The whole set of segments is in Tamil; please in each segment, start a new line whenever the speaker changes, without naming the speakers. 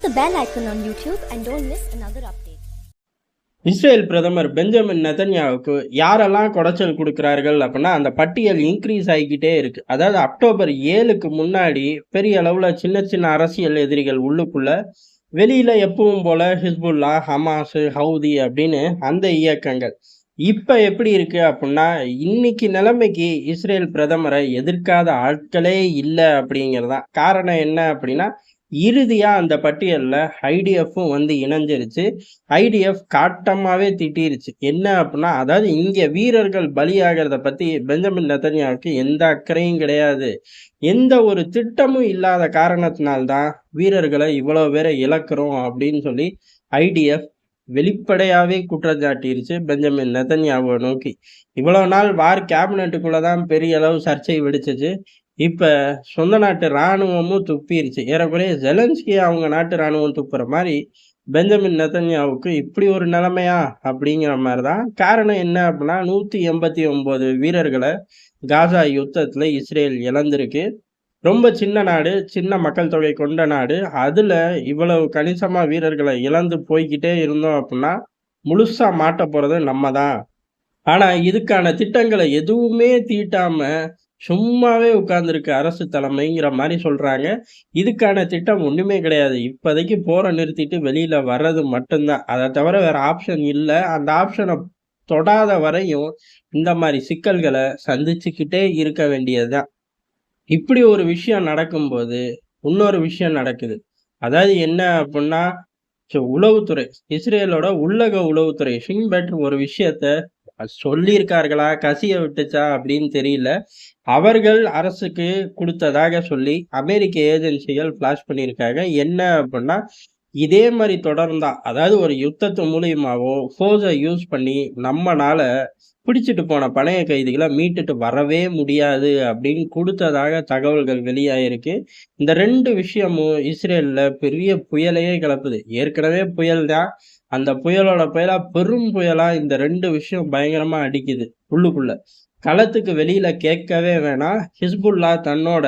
the bell icon on YouTube and don't miss another update.
Israel பிரதமர் பெஞ்சமின் நெதன்யாவுக்கு யாரெல்லாம் குடைச்சல் கொடுக்கிறார்கள் அப்படின்னா அந்த பட்டியல் இன்க்ரீஸ் ஆகிக்கிட்டே இருக்கு. அதாவது அக்டோபர் 7க்கு முன்னாடி பெரிய அளவுல சின்ன சின்ன அரசியல் எதிரிகள் உள்ளுக்குள்ள, வெளியில எப்பவும் போல ஹிஸ்புல்லா, ஹமாஸ், ஹவுதி அப்படின்னு அந்த இயக்கங்கள். இப்ப எப்படி இருக்கு அப்படின்னா, இன்னைக்கு நிலைமைக்கு இஸ்ரேல் பிரதமரை எதிர்க்காத ஆட்களே இல்லை அப்படிங்கிறதான் காரணம். என்ன அப்படின்னா, இறுதியா அந்த பட்டியல்ல ஐடிஎஃப்பும் வந்து இணைஞ்சிருச்சு. ஐடிஎஃப் காட்டமாவே திட்டிருச்சு. என்ன அப்படின்னா, அதாவது இங்க வீரர்கள் பலியாகிறத பத்தி பெஞ்சமின் நெதன்யாவுக்கு எந்த அக்கறையும் கிடையாது. எந்த ஒரு திட்டமும் இல்லாத காரணத்தினால்தான் வீரர்களை இவ்வளவு பேரை இழக்கிறோம் அப்படின்னு சொல்லி ஐடிஎஃப் வெளிப்படையாவே குற்றச்சாட்டிருச்சு பெஞ்சமின் நெதன்யாவை நோக்கி. இவ்வளவு நாள் வார் கேபினட்டுக்குள்ளதான் பெரிய அளவு சர்ச்சை வெடிச்சிச்சு. இப்ப சொந்த நாட்டு இராணுவமும் துப்பிருச்சு. ஏறக்குறைய ஜெலன்ஸ்கி அவங்க நாட்டு இராணுவம் துப்புற மாதிரி பெஞ்சமின் நெதன்யாவுக்கு இப்படி ஒரு நிலைமையா அப்படிங்கிற மாதிரிதான். காரணம் என்ன அப்படின்னா, 189 வீரர்களை காசா யுத்தத்துல இஸ்ரேல் இழந்திருக்கு. ரொம்ப சின்ன நாடு, சின்ன மக்கள் தொகை கொண்ட நாடு. அதுல இவ்வளவு கணிசமா வீரர்களை இழந்து போய்கிட்டே இருந்தோம் அப்படின்னா முழுசா மாட்ட போறது நம்ம தான். ஆனா இதுக்கான திட்டங்களை எதுவுமே தீட்டாம சும்மாவே உட்கார்ந்துருக்கு அரசு தலைமைங்கிற மாதிரி சொல்றாங்க. இதுக்கான திட்டம் ஒண்ணுமே கிடையாது. இப்போதைக்கு போரை நிறுத்திட்டு வெளியில வர்றது மட்டும்தான். அதை தவிர வேற ஆப்ஷன் இல்லை. அந்த ஆப்ஷனை தொடாத வரையும் இந்த மாதிரி சிக்கல்களை சந்திச்சுக்கிட்டே இருக்க வேண்டியதுதான். இப்படி ஒரு விஷயம் நடக்கும்போது இன்னொரு விஷயம் நடக்குது. அதாவது என்ன அப்படின்னா, உளவுத்துறை, இஸ்ரேலோட உள்ளக உளவுத்துறை ஷின் பெட் ஒரு விஷயத்த சொல்லியிருக்கார்களா, கசிய விட்டுச்சா அப்படின்னு தெரியல. அவர்கள் அரசுக்கு கொடுத்ததாக சொல்லி அமெரிக்க ஏஜென்சிகள் ஃபிளாஷ் பண்ணியிருக்காங்க. என்ன அப்படின்னா, இதே மாதிரி தொடர்ந்தா, அதாவது ஒரு யுத்தத்து மூலியமாவோ ஃபோர்ஸை யூஸ் பண்ணி நம்மனால பிடிச்சிட்டு போன பணைய கைதிகளை மீட்டுட்டு வரவே முடியாது அப்படின்னு கொடுத்ததாக தகவல்கள் வெளியாயிருக்கு. இந்த 2 விஷயமும் இஸ்ரேல்ல பெரிய புயலையே கிளப்புது. ஏற்கனவே புயல் தான். அந்த புயலோட புயலா பெரும் புயலா இந்த 2 விஷயம் பயங்கரமா அடிக்குது உள்ளுக்குள்ள. களத்துக்கு வெளியில கேட்கவே வேணாம். ஹிஸ்புல்லா தன்னோட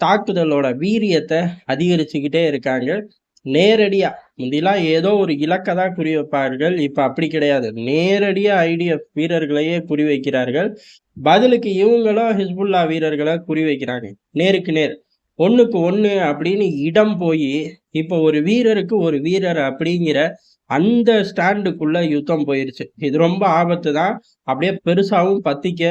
தாக்குதலோட வீரியத்தை அதிகரிச்சுக்கிட்டே இருக்காங்க. நேரடியா முந்திலாம் ஏதோ ஒரு இலக்கை தான் குறி வைப்பார்கள். இப்ப அப்படி கிடையாது. நேரடியா ஐடிஎஃப் வீரர்களையே குறி வைக்கிறார்கள். பதிலுக்கு இவங்களும் ஹிஸ்புல்லா வீரர்களை குறி வைக்கிறாங்க. நேருக்கு நேர், ஒண்ணுக்கு ஒண்ணு அப்படின்னு இடம் போய் இப்ப ஒரு வீரருக்கு ஒரு வீரர் அப்படிங்கிற அந்த ஸ்டாண்டுக்குள்ள யுத்தம் போயிருச்சு. இது ரொம்ப ஆபத்து தான். அப்படியே பெருசாவும் பத்திக்க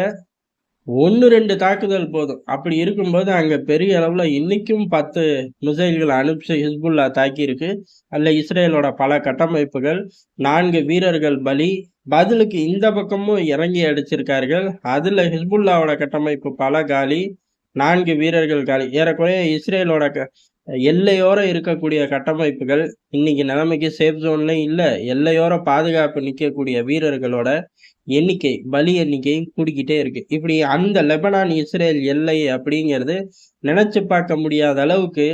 1-2 தாக்குதல் போதும். அப்படி இருக்கும்போது அங்க பெரிய அளவுல இன்னைக்கும் 10 மிசைல்கள் அனுப்பிச்சு ஹிஸ்புல்லா தாக்கியிருக்கு. அதுல இஸ்ரேலோட பல கட்டமைப்புகள், 4 வீரர்கள் பலி. பதிலுக்கு இந்த பக்கமும் இறங்கி அடிச்சிருக்கார்கள். அதுல ஹிஸ்புல்லாவோட கட்டமைப்பு பல காலி, 4 வீரர்கள் காலி. ஏறக்குறைய இஸ்ரேலோட எல்லையோர இருக்கக்கூடிய கட்டமைப்புகள் இன்னைக்கு நிலைமைக்கு சேஃப் ஜோன்லயும் இல்ல. எல்லையோர பாதுகாப்பு நிற்கக்கூடிய வீரர்களோட எண்ணிக்கை, பலி எண்ணிக்கை கூடிக்கிட்டே இருக்கு. இப்படி அந்த லெபனான் இஸ்ரேல் எல்லை அப்படிங்கிறது நினைச்சு பார்க்க முடியாத அளவுக்கு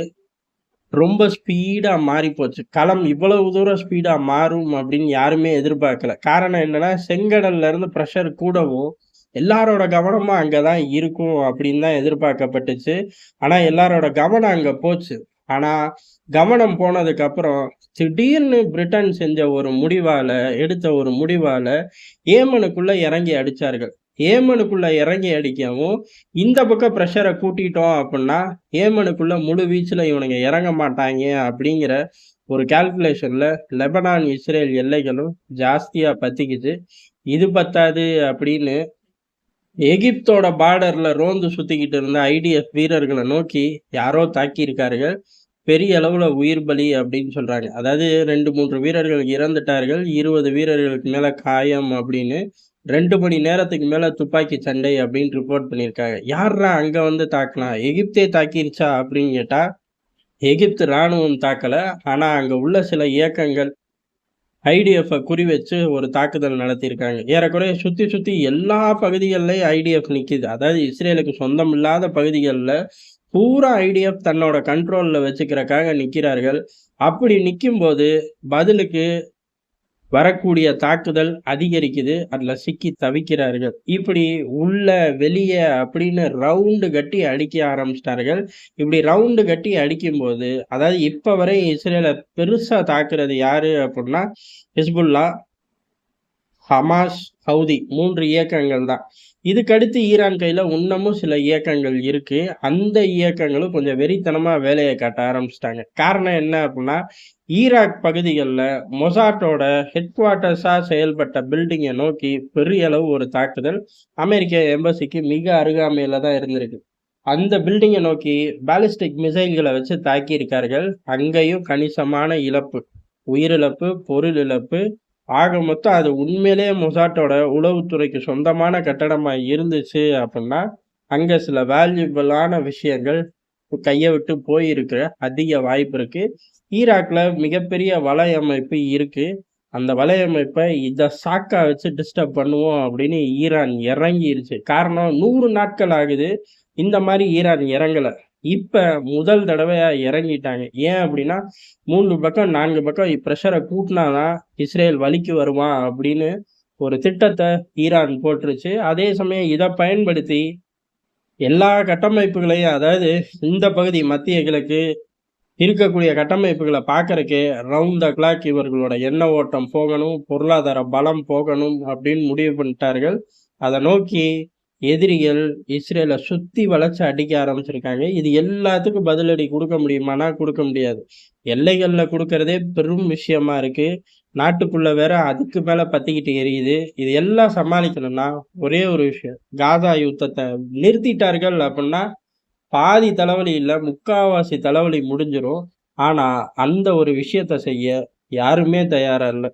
ரொம்ப ஸ்பீடா மாறி போச்சு. களம் இவ்வளவு தூரம் ஸ்பீடா மாறும் அப்படின்னு யாருமே எதிர்பார்க்கல. காரணம் என்னன்னா, செங்கடல்ல இருந்து ப்ரெஷர் கூடவும் எல்லாரோட கவனமும் அங்கதான் இருக்கும் அப்படின்னு தான் எதிர்பார்க்கப்பட்டுச்சு. ஆனா எல்லாரோட கவனம் அங்க போச்சு. ஆனா கவனம் போனதுக்கு அப்புறம் திடீர்னு பிரிட்டன் செஞ்ச ஒரு முடிவால, எடுத்த ஒரு முடிவால ஏமனுக்குள்ள இறங்கி அடிச்சார்கள். ஏமனுக்குள்ள இறங்கி அடிக்கவும் இந்த பக்கம் ப்ரெஷரை கூட்டிட்டோம் அப்படின்னா ஏமனுக்குள்ள முழு வீச்சுல இவனுங்க இறங்க மாட்டாங்க அப்படிங்கிற ஒரு கால்குலேஷன்ல லெபனான் இஸ்ரேல் எல்லைகளும் ஜாஸ்தியா பத்திக்குச்சு. இது பத்தாது அப்படின்னு எகிப்தோட பார்டர்ல ரோந்து சுத்திக்கிட்டு இருந்த ஐடிஎஃப் வீரர்களை நோக்கி யாரோ தாக்கி இருக்கார்கள். பெரிய அளவுல உயிர் பலி அப்படின்னு சொல்றாங்க. அதாவது 2-3 வீரர்கள் இறந்துட்டார்கள், 20 வீரர்களுக்கு மேல காயம் அப்படின்னு 2 மணி நேரத்துக்கு மேல துப்பாக்கி சண்டை அப்படின்னு ரிப்போர்ட் பண்ணியிருக்காங்க. யாரா அங்க வந்து தாக்கலாம்? எகிப்தே தாக்கிருச்சா அப்படின்னு கேட்டா, எகிப்து இராணுவம் தாக்கல. ஆனா அங்க உள்ள சில இயக்கங்கள் ஐடிஎஃப் குறி வச்சு ஒரு தாக்குதல் நடத்தியிருக்காங்க. ஏறக்குறைய சுத்தி சுத்தி எல்லா பகுதிகளிலையும் ஐடிஎஃப் நிக்குது. அதாவது இஸ்ரேலுக்கு சொந்தம் இல்லாத பகுதிகளில் பூரா ஐடிஎஃப் தன்னோட கண்ட்ரோல்ல வச்சுக்கிறக்காக நிக்கிறார்கள். அப்படி நிற்கும் போது பதிலுக்கு வரக்கூடிய தாக்குதல் அதிகரிக்குது. அதுல சிக்கி தவிக்கிறார்கள். இப்படி உள்ள, வெளிய அப்படின்னு ரவுண்டு கட்டி அடிக்க ஆரம்பிச்சிட்டார்கள். இப்படி ரவுண்டு கட்டி அடிக்கும்போது, அதாவது இப்ப வரை இஸ்ரேல பெருசா தாக்குறது யாரு அப்படின்னா, ஹிஸ்புல்லா, ஹமாஸ், ஹவுதி 3 இயக்கங்கள் தான். இதுக்கடுத்து ஈரான் கையில இன்னமும் சில இயக்கங்கள் இருக்கு. அந்த இயக்கங்களும் கொஞ்சம் வெறித்தனமா வேலைய காட்ட ஆரம்பிச்சுட்டாங்க. காரணம் என்ன அப்படின்னா, ஈராக் பகுதிகள்ல மொசாட்டோட ஹெட் குவார்ட்டர்ஸா செயல்பட்ட பில்டிங்கை நோக்கி பெரிய அளவு ஒரு தாக்குதல் அமெரிக்க எம்பசிக்கு மிக அருகாமையில தான் இருந்திருக்கு. அந்த பில்டிங்கை நோக்கி பாலிஸ்டிக் மிசைல்களை வச்சு தாக்கியிருக்கார்கள். அங்கேயும் கணிசமான இழப்பு, உயிரிழப்பு, பொருள் இழப்பு. ஆக மொத்தம் அது உண்மையிலேயே மொசாட்டோட உளவுத்துறைக்கு சொந்தமான கட்டடமா இருந்துச்சு அப்படின்னா, அங்க சில வேல்யூபிளான விஷயங்கள் கைய விட்டு போயிருக்க அதிக வாய்ப்பு இருக்கு. ஈராக்ல மிகப்பெரிய வலையமைப்பு இருக்கு. அந்த வலையமைப்ப இத சாக்கா வச்சு டிஸ்டர்ப் பண்ணுவோம் அப்படின்னு ஈரான் இறங்கிருச்சு. காரணம் 100 நாட்கள் ஆகுது. இந்த மாரி ஈரான் இறங்கல. இப்ப முதல் தடவையா இறங்கிட்டாங்க. ஏன் அப்படின்னா, 3 பக்கம் 4 பக்கம் பிரஷர கூட்டுனாதான் இஸ்ரேல் வழிக்கு வருவான் அப்படின்னு ஒரு திட்டத்த ஈரான் போட்டுருச்சு. அதே சமயம் இத பயன்படுத்தி எல்லா கட்டமைப்புகளையும், அதாவது இந்த பகுதி மத்திய கிழக்கு இருக்கக்கூடிய கட்டமைப்புகள பார்க்கறக்கே ரவுண்ட் த கிளாக் இவர்களோட எண்ண ஓட்டம் போகணும், பொருளாதார பலம் போகணும் அப்படின்னு முடிவு பண்ணிட்டார்கள். அத நோக்கி எதிரிகள் இஸ்ரேல சுத்தி வளைச்சு அடிக்க ஆரம்பிச்சிருக்காங்க. இது எல்லாத்துக்கும் பதிலடி குடுக்க முடியுமானா, குடுக்க முடியாது. எல்லைகள்ல குடுக்கறதே பெரும் விஷயமா இருக்கு. நாட்டுக்குள்ள வேற அதுக்கு மேல பத்திக்கிட்டு எரியுது. இது எல்லாம் சமாளிக்கணும்னா ஒரே ஒரு விஷயம், காசா யுத்தத்த நிறுத்திட்டார்கள் அப்படின்னா, பாதி தலைவலி இல்ல, முக்காவாசி தலைவலி முடிஞ்சிரும். ஆனா, அந்த ஒரு விஷயத்த செய்ய யாருமே தயாரா இல்ல.